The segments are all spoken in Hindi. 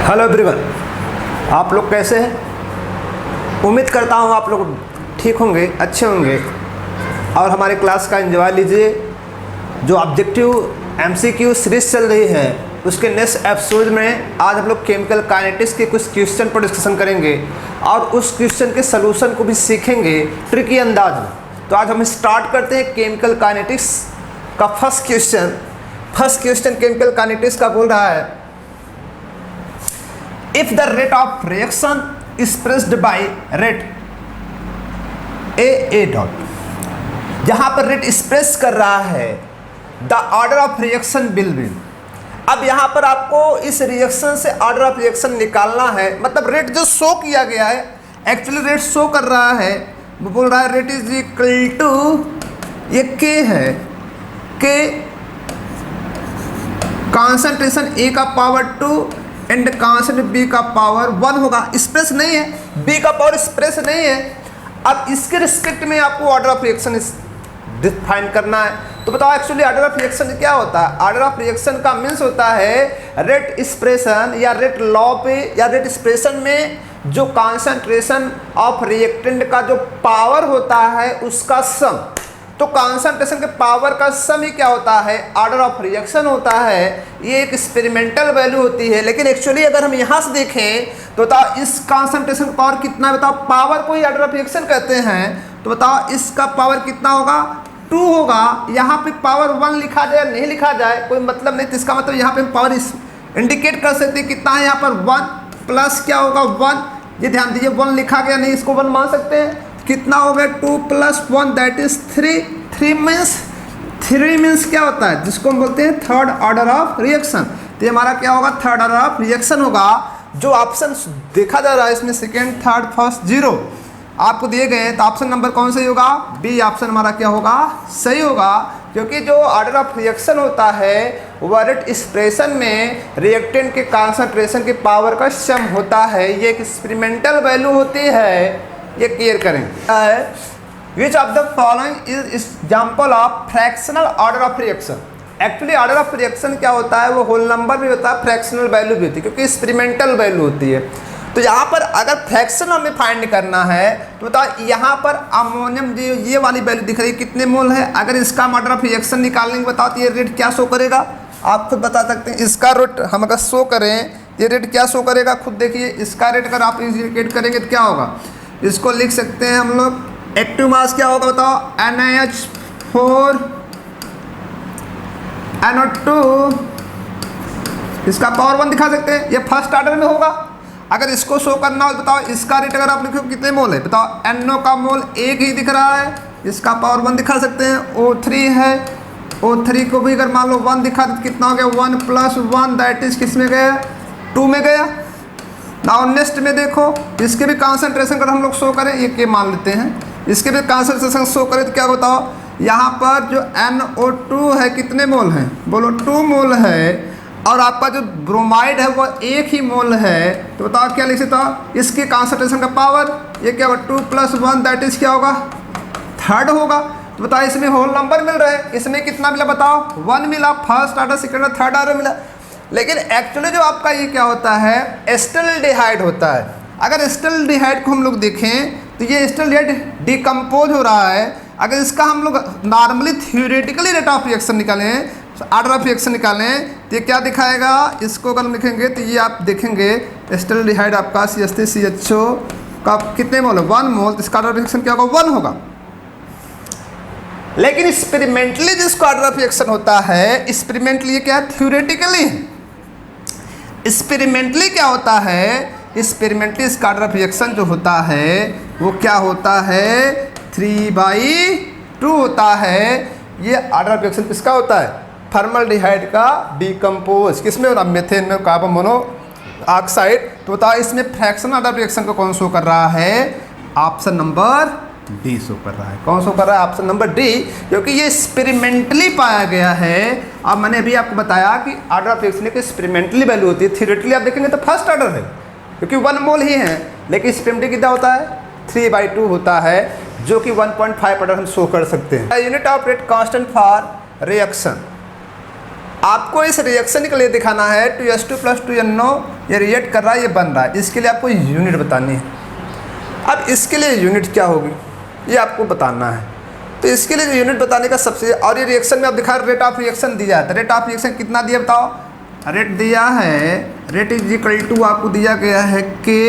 हेलो एवरीवन, आप लोग कैसे हैं? उम्मीद करता हूँ आप लोग ठीक होंगे, अच्छे होंगे और हमारे क्लास का एंजॉय लीजिए। जो ऑब्जेक्टिव एमसीक्यू सीरीज चल रही है उसके नेक्स्ट एपिसोड में आज हम लोग केमिकल काइनेटिक्स के कुछ क्वेश्चन पर डिस्कशन करेंगे और उस क्वेश्चन के सलूशन को भी सीखेंगे ट्रिकी अंदाज में। तो आज हम स्टार्ट करते हैं केमिकल काइनेटिक्स का फर्स्ट क्वेश्चन केमिकल काइनेटिक्स का बोल रहा है, if the rate of reaction expressed by rate a dot, जहां पर रेट एक्सप्रेस कर रहा है the order of reaction will be. अब यहां पर आपको इस रिएक्शन से ऑर्डर ऑफ रिएक्शन निकालना है, मतलब रेट जो शो किया गया है, एक्चुअली रेट शो कर रहा है, वो बोल रहा है रेट इज इक्वल टू, ये के है, के कॉन्सेंट्रेशन ए का पावर 2 एंड कॉन्सेंट्रेशन बी का पावर 1 होगा। एक्सप्रेस नहीं है, बी का पावर एक्सप्रेस नहीं है। अब इसके रिस्पेक्ट में आपको ऑर्डर ऑफ रिएक्शन डिफाइन करना है। तो बताओ एक्चुअली ऑर्डर ऑफ रिएक्शन क्या होता है? ऑर्डर ऑफ रिएक्शन का मीन्स होता है रेट एक्सप्रेशन या रेट लॉ पे या रेट एक्सप्रेशन में जो कॉन्सेंट्रेशन ऑफ रिएक्टेंट का जो पावर होता है उसका सम। तो कॉन्सेंट्रेशन के पावर का सम ही क्या होता है? ऑर्डर ऑफ रिएक्शन होता है। ये एक एक्सपेरिमेंटल वैल्यू होती है, लेकिन एक्चुअली अगर हम यहाँ से देखें तो बताओ इस कॉन्सेंट्रेशन का पावर कितना है? बताओ, पावर को ही ऑर्डर ऑफ रिएक्शन कहते हैं। तो बताओ इसका पावर कितना होगा? 2 होगा। यहाँ पे पावर 1 लिखा जाए नहीं लिखा जाए कोई मतलब नहीं, तो इसका मतलब यहाँ पे हम पावर इंडिकेट कर सकते हैं कितना है। यहाँ पर 1 प्लस क्या होगा 1, ये ध्यान दीजिए 1 लिखा गया नहीं, इसको 1 मान सकते हैं। कितना हो गया 2 + 1 दैट इज 3। 3 मीन्स क्या होता है? जिसको हम बोलते हैं थर्ड ऑर्डर ऑफ रिएक्शन। तो ये हमारा क्या होगा? थर्ड ऑर्डर ऑफ रिएक्शन होगा। जो ऑप्शन देखा जा रहा है इसमें सेकेंड, थर्ड, फर्स्ट, 0 आपको दिए गए हैं, तो ऑप्शन नंबर कौन सही होगा? बी ऑप्शन हमारा क्या होगा? सही होगा, क्योंकि जो ऑर्डर ऑफ रिएक्शन होता है वह रेट एक्सप्रेशन में रिएक्टेंट के कॉन्सेंट्रेशन के पावर का सम होता है। ये एक एक्सपेरिमेंटल वैल्यू होती है, ये क्लियर करें। Which of the following is example of fractional order of reaction? Actually order of reaction क्या होता है? वो होल नंबर भी होता है, फ्रैक्शनल वैल्यू भी होती है, क्योंकि एक्सपेरिमेंटल वैल्यू होती है। तो यहाँ पर अगर फ्रैक्शन हमें फाइंड करना है तो बताओ यहाँ पर अमोनियम ये वाली वैल्यू दिख रही है कितने मोल है। अगर इसका ऑर्डर ऑफ रिएक्शन निकालने के बताओ तो ये रेट क्या शो करेगा? आप खुद बता सकते हैं। इसका रेट हम अगर शो करें, ये रेट क्या शो करेगा? खुद देखिए, इसका रेट अगर आप इंडिकेट करेंगे तो क्या होगा? इसको लिख सकते हैं हम लोग, एक्टिव मास क्या होगा बताओ? NaH4 NO2, इसका पावर 1 दिखा सकते हैं, ये फर्स्ट ऑर्डर में होगा। अगर इसको शो करना हो तो बताओ इसका रेट अगर आप लिखो कितने मोल है? बताओ NO का मोल 1 ही दिख रहा है, इसका पावर 1 दिखा सकते हैं। O3 है, O3 को भी अगर मान लो 1 दिखा तो कितना हो गया? 1 + 1 दैट इज किस में गया? 2 में गया। नाउ नेक्स्ट में देखो, इसके भी कॉन्सेंट्रेशन अगर हम लोग शो करें, ये के मान लेते हैं, इसके भी कॉन्सेंट्रेशन शो करें तो क्या बताओ? यहाँ पर जो NO2 है कितने मोल हैं? बोलो 2 मोल है, और आपका जो ब्रोमाइड है वो 1 ही मोल है। तो बताओ क्या लिख सकता हो? इसके कॉन्सेंट्रेशन का पावर ये क्या होगा? 2 + 1 दैट इज क्या होगा? थर्ड होगा। तो बताओ इसमें होल नंबर मिल रहे हैं, इसमें कितना मिला बताओ? 1 मिला, फर्स्ट ऑर्डर, सेकेंड और थर्ड ऑर्डर मिला। लेकिन एक्चुअली जो आपका ये क्या होता है? एस्टल्डिहाइड होता है। अगर एस्टल्डिहाइड को हम लोग देखें तो ये एस्टल्डिहाइड डिकम्पोज हो रहा है। अगर इसका हम लोग normally theoretically rate of reaction निकालें, ऑर्डर ऑफ रिएक्शन निकालें, तो ये क्या दिखाएगा? इसको अगर हम लिखेंगे तो ये आप देखेंगे एस्टल्डिहाइड आपका CH3CHO का कितने मोल है? 1 मोल। तो इसका ऑर्डर ऑफ रिएक्शन क्या होगा? 1 होगा। लेकिन एक्सपेरिमेंटली जिसको ऑर्डर ऑफ रिएक्शन होता है, एक्सपेरिमेंटली ये क्या है? थ्योरेटिकली है। एक्सपेरिमेंटली क्या होता है? एक्सपेरिमेंटली इसका ऑर्डर ऑफ रिएक्शन जो होता है वो क्या होता है? 3/2 होता है। ये ऑर्डर ऑफ रिएक्शन किसका होता है? फॉर्मल्डिहाइड का डिकम्पोज किसमें हो रहा? मेथेन में, कार्बन मोनोऑक्साइड। तो बताओ इसमें फ्रैक्शनल ऑर्डर ऑफ रिएक्शन को कौन शो कर रहा है? ऑप्शन नंबर डी शो कर रहा है। कौन शो कर रहा है? ऑप्शन नंबर डी, क्योंकि ये एक्सपेरिमेंटली पाया गया है। अब मैंने अभी आपको बताया कि ऑर्डर ऑफ रिएक्शन की एक्सपेरिमेंटली वैल्यू होती है, थ्योरेटिकली आप देखेंगे तो फर्स्ट ऑर्डर है क्योंकि 1 मोल ही है, लेकिन एक्सपेरिमेंटली कितना होता है? 3/2 होता है, जो कि 1.5 ऑर्डर हम शो कर सकते हैं। Unit of rate constant for reaction, आपको इस रिएक्शन के लिए दिखाना है 2H2 + 2NO ये रिएक्ट कर रहा है, ये बन रहा है, इसके लिए आपको यूनिट बतानी है। अब इसके लिए यूनिट क्या होगी ये आपको बताना है। तो इसके लिए यूनिट बताने का सबसे, और ये रिएक्शन में आप दिखा रेट ऑफ रिएक्शन दिया है, तो रेट ऑफ रिएक्शन कितना दिया बताओ। रेट दिया है, रेट इज इक्वल टू आपको दिया गया है के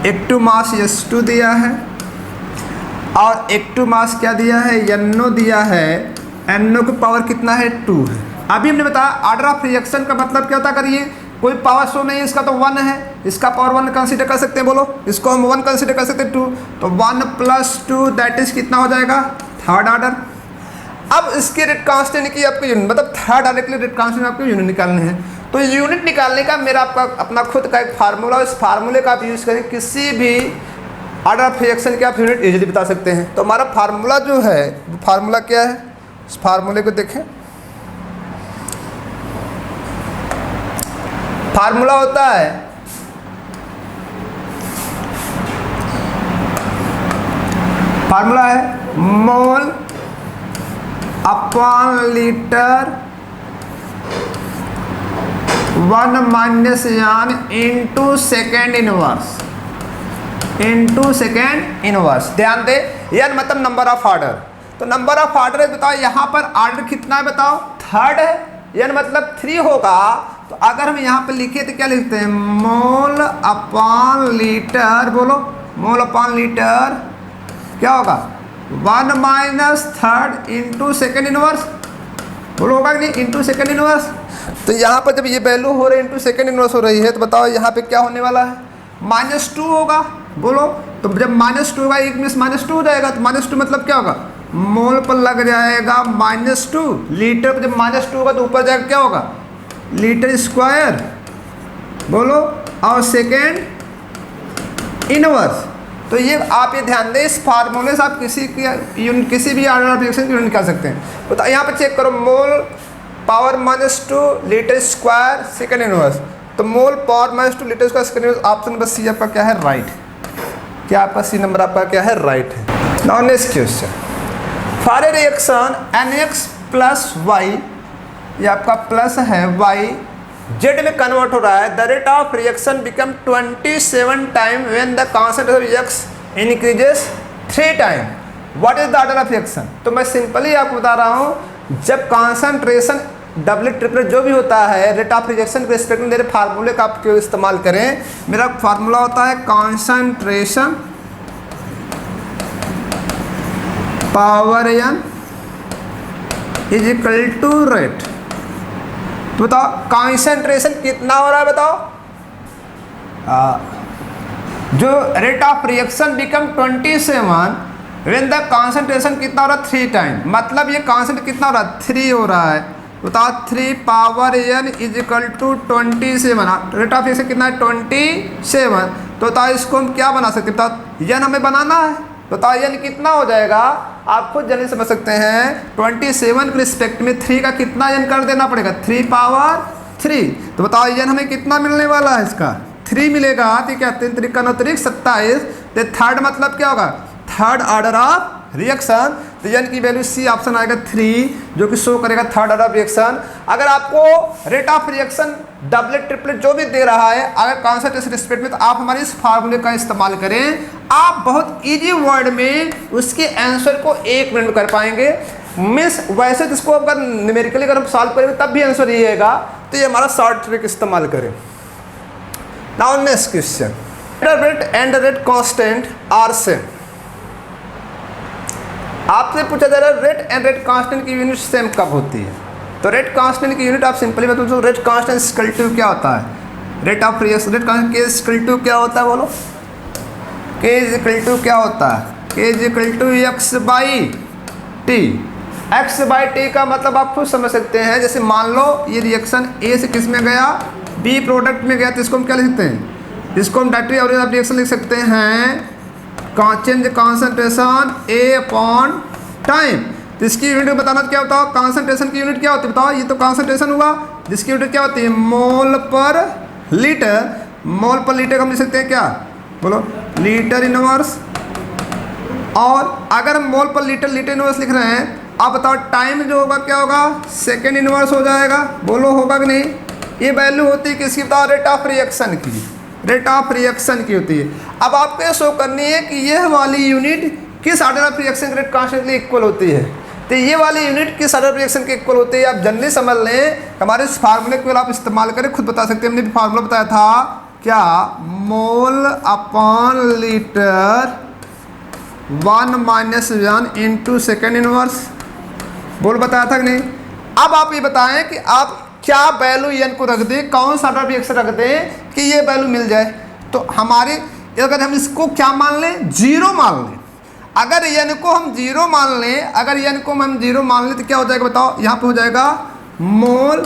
एक्टिव मास S2 दिया है, और एक्टिव मास क्या दिया है NO दिया है, NO की पावर कितना है 2 है। अभी हमने बताया ऑर्डर ऑफ रिएक्शन का मतलब क्या होता है, करिए कोई पावर शो नहीं है, इसका तो 1 है, इसका पावर 1 कंसीडर कर सकते हैं, बोलो इसको हम 1 कंसीडर कर सकते हैं 2, तो 1 + 2 दैट इज कितना हो जाएगा थर्ड ऑर्डर। अब इसके रेट कांस्टेंट की आपको यूनिट, मतलब थर्ड ऑर्डर के लिए रेट कांस्टेंट आपको यूनिट निकालने हैं। तो यूनिट निकालने का मेरा आपका अपना खुद का एक फार्मूला, इस फार्मूले का आप यूज़ करें, किसी भी ऑर्डर ऑफ रिएक्शन के आप यूनिट इजीली बता सकते हैं। तो हमारा फार्मूला जो है वो फार्मूला क्या है, इस फार्मूले को देखें। फार्मूला होता है मोल अपॉन लीटर 1 माइनस यान इंटू सेकेंड इनवर्स। ध्यान दे, यान मतलब नंबर ऑफ ऑर्डर, तो नंबर ऑफ ऑर्डर है, बताओ यहाँ पर ऑर्डर कितना है, बताओ थर्ड है, यान मतलब 3 होगा। तो अगर हम यहाँ पे लिखे तो क्या लिखते हैं, मोल अपॉन लीटर, बोलो मोल अपॉन लीटर क्या होगा 1 minus third into second inverse, बोलो होगा कि नहीं, इंटू सेकेंड इनवर्स। तो यहाँ पर जब ये वैल्यू हो रही है इंटू सेकेंड इनवर्स हो रही है, तो बताओ यहाँ पे क्या होने वाला है, -2 होगा, बोलो। तो जब -2 होगा, 1 में -2 हो जाएगा, तो -2 मतलब क्या होगा, मोल पर लग जाएगा -2, लीटर पर जब -2 होगा तो ऊपर जाएगा क्या होगा लीटर स्क्वायर, बोलो, और सेकेंड इनवर्स। तो ये आप ये ध्यान दें, इस फार्मूले से आप किसी भी ऑर्डर ऑफ रिएक्शन की यूनिट निकाल सकते हैं। तो यहाँ पर चेक करो, mole power -2 litre square second inverse, तो mole power -2 litre square second inverse, option number C आपका क्या है राइट। क्या आपका सी नंबर आपका क्या है राइट है। Now next question, for a reaction NX + Y, ये आपका प्लस है y z में कन्वर्ट हो रहा है, the rate of reaction become 27 time when the concentration of x increases 3 time, what is the order of reaction. तो मैं सिंपली आपको बता रहा हूँ, जब कॉन्सेंट्रेशन डबलेट ट्रिपलेट जो भी होता है, रेट ऑफ रिएक्शन के रिस्पेक्ट में मेरे फार्मूले का आप क्यों इस्तेमाल करें। मेरा फार्मूला होता है concentration power n is equal to rate. तो बताओ कॉन्सेंट्रेशन कितना हो रहा है, बताओ जो rate of reaction become 27 when the concentration कितना हो रहा है 3 टाइम, मतलब ये कॉन्सेंट्रेशन कितना हो रहा है 3 हो रहा है। बताओ 3 power n is equal to 27, rate of reaction कितना है 27। तो बताओ इसको हम क्या बना सकते हैं, बताओ n हमें बनाना है, बताओ n कितना हो जाएगा, आप खुद जल्दी समझ सकते हैं। 27 के रिस्पेक्ट में 3 का कितना n कर देना पड़ेगा, 3 पावर 3। तो बताओ n हमें कितना मिलने वाला है, इसका 3 मिलेगा। तो क्या 3 3 9 27, तो थर्ड मतलब क्या होगा थर्ड ऑर्डर ऑफ रिएक्शन। तो n की वैल्यू सी ऑप्शन आएगा 3, जो कि शो करेगा थर्ड ऑर्डर ऑफ रिएक्शन। अगर आपको rate of reaction doublet triplet जो भी दे रहा है, अगर कॉन्सेंट्रेशन रिस्पेक्ट में, तो आप हमारे इस फार्मूले का इस्तेमाल करें, आप बहुत इजी वर्ड में उसके आंसर को 1 मिनट में कर पाएंगे। मिस वैसे तो इसको अगर न्यूमेरिकली अगर हम सॉल्व करेंगे तब भी आंसर ये आएगा, तो ये हमारा शॉर्ट ट्रिक इस्तेमाल करें। Now next question, rate and rate constant are same. आपसे पूछा जा रहा है रेट एंड रेट कांस्टेंट की यूनिट सेम कब होती है। तो रेट कांस्टेंट की यूनिट आप सिंपली बता दो, रेट कांस्टेंट इक्वल टू क्या होता है, rate of reaction rate constant के इक्वल टू क्या होता है, बोलो k इक्वल टू क्या होता है, k equal to x/t। x/t का मतलब आप खुद समझ सकते हैं, जैसे मान लो ये रिएक्शन A से किस में गया, B प्रोडक्ट में गया, तो इसको हम क्या लिखते हैं, इसको हम डायरेक्टली और आप रिएक्शन लिख सकते हैं चेंज कॉन्सेंट्रेशन A/टाइम। तो इसकी यूनिट बताना क्या बताओ, कॉन्सेंट्रेशन की यूनिट क्या होती है बताओ, ये तो कॉन्सेंट्रेशन हुआ, जिसकी यूनिट क्या होती है मोल पर लीटर। मोल पर लीटर हम लिख सकते हैं क्या, बोलो लीटर इनवर्स। और अगर हम मोल पर लीटर इनवर्स लिख रहे हैं, आप बताओ टाइम जो होगा क्या होगा सेकेंड इनवर्स हो जाएगा, बोलो होगा कि नहीं, ये वैल्यू होती है किसकी बताओ, रेट ऑफ रिएक्शन की, रेट ऑफ रिएक्शन की होती है। अब आपको ये शो करनी है कि यह वाली यूनिट किस ऑर्डर ऑफ रिएक्शन के रेट कांस्टेंट के लिए इक्वल होती है। तो ये वाली यूनिट किस ऑर्डर ऑफ रिएक्शन के इक्वल होती है, आप जनरली समझ लें, हमारे इस फार्मूले को आप इस्तेमाल करें, खुद बता सकते हैं। हमने भी फार्मूला बताया था क्या, mole upon litre 1 - 1 into second inverse, बोल बताया था कि नहीं। अब आप ये बताएं कि आप क्या वैल्यू एन को रख दें, कौन सा ऑर्डर ऑफ रिएक्शन रख दें कि ये वैल्यू मिल जाए। तो हमारे अगर हम इसको क्या मान लें, जीरो मान लें, अगर एन को हम जीरो मान लें, अगर एन को हम जीरो मान लें तो क्या हो जाएगा बताओ, यहाँ पे हो जाएगा मोल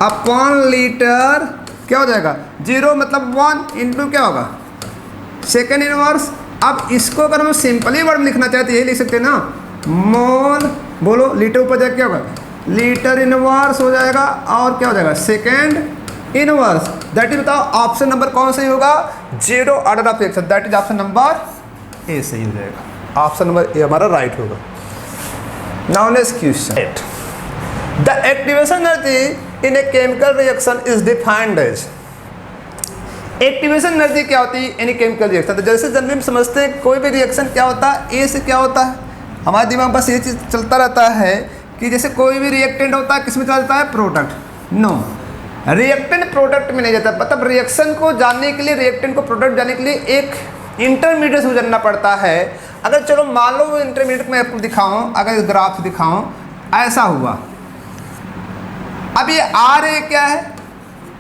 अपॉन लीटर, क्या हो जाएगा, जीरो मतलब 1 इंटू क्या होगा, सेकेंड इनवर्स। अब इसको अगर हम सिंपली वर्ड लिखना चाहते यही लिख सकते हैं ना, मोल बोलो लीटर ऊपर जाए क्या होगा, लीटर इनवर्स हो जाएगा, और क्या हो जाएगा, सेकेंड इनवर्स। दैट इज बताओ ऑप्शन नंबर कौन सही होगा, zero order of reaction, that is option number A सही हो जाएगा, ऑप्शन नंबर ए हमारा राइट होगा। Now next question, the activation energy in a chemical reaction is defined as. Activation energy क्या होती है इन केमिकल रिएक्शन, तो जैसे जनरली हम समझते हैं कोई भी रिएक्शन क्या होता है, ए से क्या होता है, हमारे दिमाग बस ये चीज़ चलता रहता है कि जैसे कोई भी रिएक्टेंट होता है किस में चलता है, प्रोडक्ट। नो, रिएक्टेंट प्रोडक्ट में नहीं जाता, मतलब रिएक्शन को जानने के लिए, रिएक्टेंट को प्रोडक्ट जानने के लिए एक इंटरमीडिएट से गुजरना पड़ता है। अगर चलो मान लो वो इंटरमीडिएट में आपको दिखाऊं, अगर ग्राफ दिखाऊं, ऐसा हुआ, अब ये आर ए क्या है,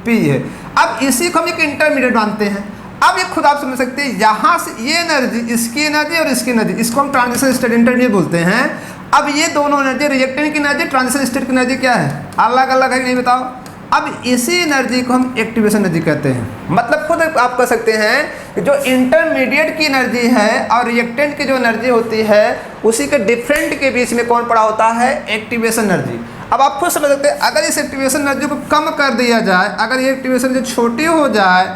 पी है, अब इसी को हम एक इंटरमीडिएट मानते हैं। अब ये खुद आप समझ सकते हैं, यहाँ से ये एनर्जी, इसकी एनर्जी और इसकी एनर्जी, इसको हम ट्रांजिशन स्टेट इंटरमीडिएट बोलते हैं। अब ये दोनों एनर्जी, रिएक्टेंट की एनर्जी, ट्रांजिशन स्टेट की एनर्जी क्या है, अलग अलग है, नहीं बताओ। अब इसी एनर्जी को हम एक्टिवेशन एनर्जी कहते हैं। मतलब खुद आप कह सकते हैं कि जो इंटरमीडिएट की एनर्जी है और रिएक्टेंट की जो एनर्जी होती है, उसी के डिफरेंट के बीच में कौन पड़ा होता है, एक्टिवेशन एनर्जी। अब आप खुद समझ सकते हैं, अगर इस एक्टिवेशन एनर्जी को कम कर दिया जाए, अगर ये एक्टिवेशन जो छोटी हो जाए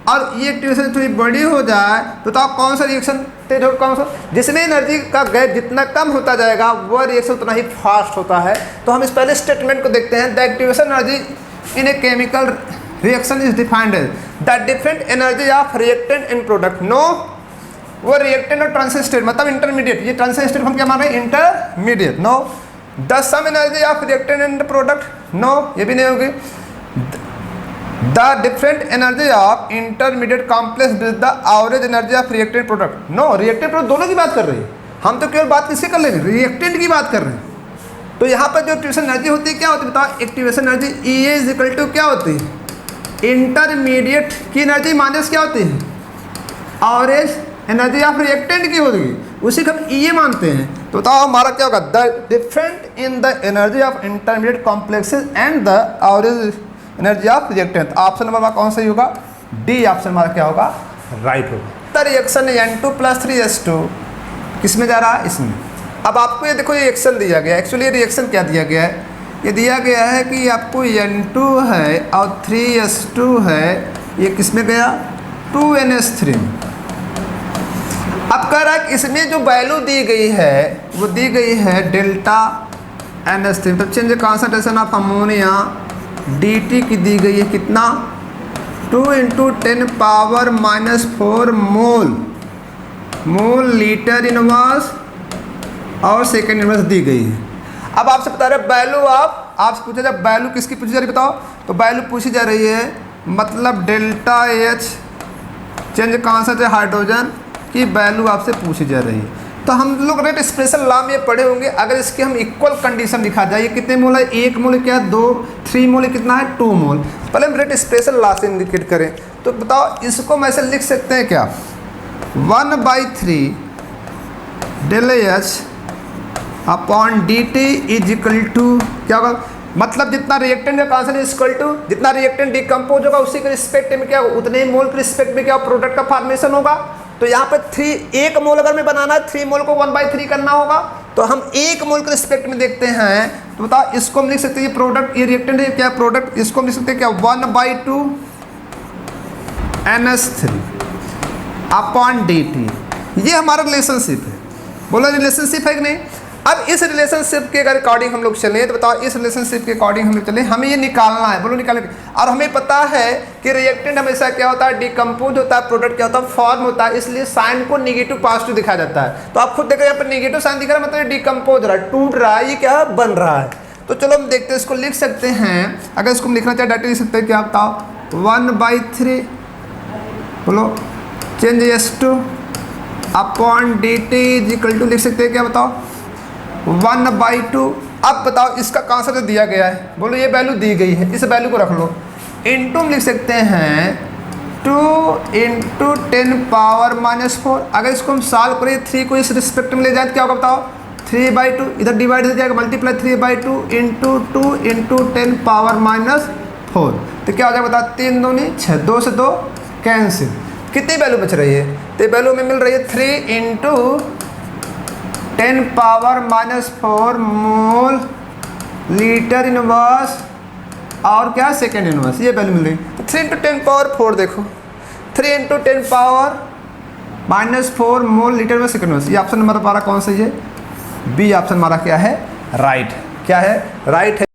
और ये एक्टिवेशन थोड़ी बड़ी हो जाए, तो आप कौन सा रिएक्शन तेज और कौन सा, जिसमें एनर्जी का गैप जितना कम होता जाएगा वह रिएक्शन उतना ही फास्ट होता है। तो हम इस पहले स्टेटमेंट को देखते हैं, the activation energy in a chemical reaction is defined as the different energy of reactant in product. No, वो रिएक्टेंट और ट्रांजिशन स्टेट मतलब इंटरमीडिएट, ये ट्रांजिशन स्टेट हम क्या मान रहे हैं, intermediate. No, the sum energy of reactant and product, no ये भी नहीं होगी। The different energy of intermediate complex with the average energy of reactant product, no, reactant product दोनों की बात कर रहे हैं हम, तो केवल बात किसकी कर रहे हैं, रिएक्टेंट की बात कर रहे हैं। तो यहाँ पर जो एक्टिवेशन एनर्जी होती है क्या होती है बताओ, activation energy E is equal to क्या होती है, इंटरमीडिएट की एनर्जी माइनस क्या होती है, एवरेज एनर्जी ऑफ रिएक्टेंट की होगी, उसी को हम ई मानते हैं। तो बताओ हमारा क्या होगा, the different in the energy of intermediate complexes and the average energy of reactant. Option number कौन सा होगा, डी ऑप्शन हमारा क्या होगा, राइट होगा। तो रिएक्शन N2 + 3S2 किस में जा रहा है, इसमें। अब आपको ये देखो, ये रिएक्शन दिया गया है, एक्चुअली रिएक्शन क्या दिया गया है, ये दिया गया है कि आपको N2 है और 3S2 है, ये किस में गया, 2NH3। अब कह रहा है कि इसमें जो वैल्यू दी गई है वो दी गई है डेल्टा NH3, तो change concentration of ammonia dt की दी गई है कितना, 2 × 10⁻⁻4 मोल लीटर इनवर्स और सेकेंड इनवर्स दी गई है। अब आपसे बता रहे वैल्यू, आपसे पूछा जाए वैल्यू किसकी पूछी जा रही बताओ, तो वैल्यू पूछी जा रही है मतलब delta H change concentration hydrogen की वैल्यू आपसे पूछी जा रही है। तो हम लोग रेट स्पेशल लॉ में पढ़े होंगे, अगर इसके हम इक्वल कंडीशन लिखा जाए, ये कितने मोल है, 1 मोल क्या है, 2, 3 मोल कितना है, 2 मोल। पहले हम रेट स्पेशल लॉ से इंडिकेट करें, तो बताओ इसको हम ऐसे लिख सकते हैं क्या, 1/3 ΔH upon dt is equal to क्या होगा, मतलब जितना रिएक्टेंट का कॉन्सेंट्रेशन इक्वल टू जितना रिएक्टेंट डिकम्पोज होगा उसी के रिस्पेक्ट में क्या उतने मोल के रिस्पेक्ट में क्या प्रोडक्ट का फॉर्मेशन होगा। तो यहाँ पर 1 मोल अगर में बनाना है, 3 मोल को 1/3 करना होगा, तो हम 1 मोल के रिस्पेक्ट में देखते हैं। तो बताओ इसको हम लिख सकते हैं, ये प्रोडक्ट, ये रिएक्टेंट है क्या प्रोडक्ट, इसको हम लिख सकते हैं क्या 1/2 NH3 अपॉन dt। ये हमारा रिलेशनशिप है, बोलो रिलेशनशिप है कि नहीं। अब इस रिलेशनशिप के अकॉर्डिंग हम लोग चलें तो बताओ, इस रिलेशनशिप के अकॉर्डिंग हम लोग चलें, हमें ये निकालना है, बोलो निकालेंगे। और हमें पता है कि रिएक्टेंट हमेशा क्या होता है, डिकम्पोज होता है, प्रोडक्ट क्या होता है, फॉर्म होता है, इसलिए साइन को निगेटिव पॉजिटिव दिखाया जाता है। तो आप खुद देखो यहाँ पर निगेटिव साइन दिख रहा है, मतलब डिकम्पोज रहा है, टूट रहा है, ये क्या बन रहा है। तो चलो हम देखते हैं, इसको लिख सकते हैं। अगर इसको हम लिखना चाहे डायरेक्टली लिख सकते हैं, क्या बताओ 1/3 बोलो change S2 upon dt is equal to लिख सकते हैं क्या बताओ 1/2। अब बताओ इसका कॉन्सेप्ट दिया गया है, बोलो ये वैल्यू दी गई है, इस वैल्यू को रख लो, इनटू हम लिख सकते हैं 2 × 10⁻⁴। अगर इसको हम सॉल्व करें 3 को इस रिस्पेक्ट में ले जाए तो क्या होगा बताओ 3/2, इधर डिवाइड हो जाएगा, मल्टीप्लाई 3/2 × 2 × 10⁻⁴। तो क्या हो जाएगा बताओ 3 दूनी 6, 2 से 2 कैंसिल, कितनी वैल्यू बच रही है, तो वैल्यू में मिल रही है 3 × 10⁻⁴ मोल लीटर इनवर्स और क्या सेकेंड इनवर्स, ये वैल्यू मिल रही है। तो 3 × 10⁻⁴ देखो 3 × 10⁻⁴ मोल लीटर में सेकेंड इनवर्स। ये ऑप्शन नंबर हमारा कौन सा है, बी ऑप्शन हमारा क्या है राइट, क्या है राइट है।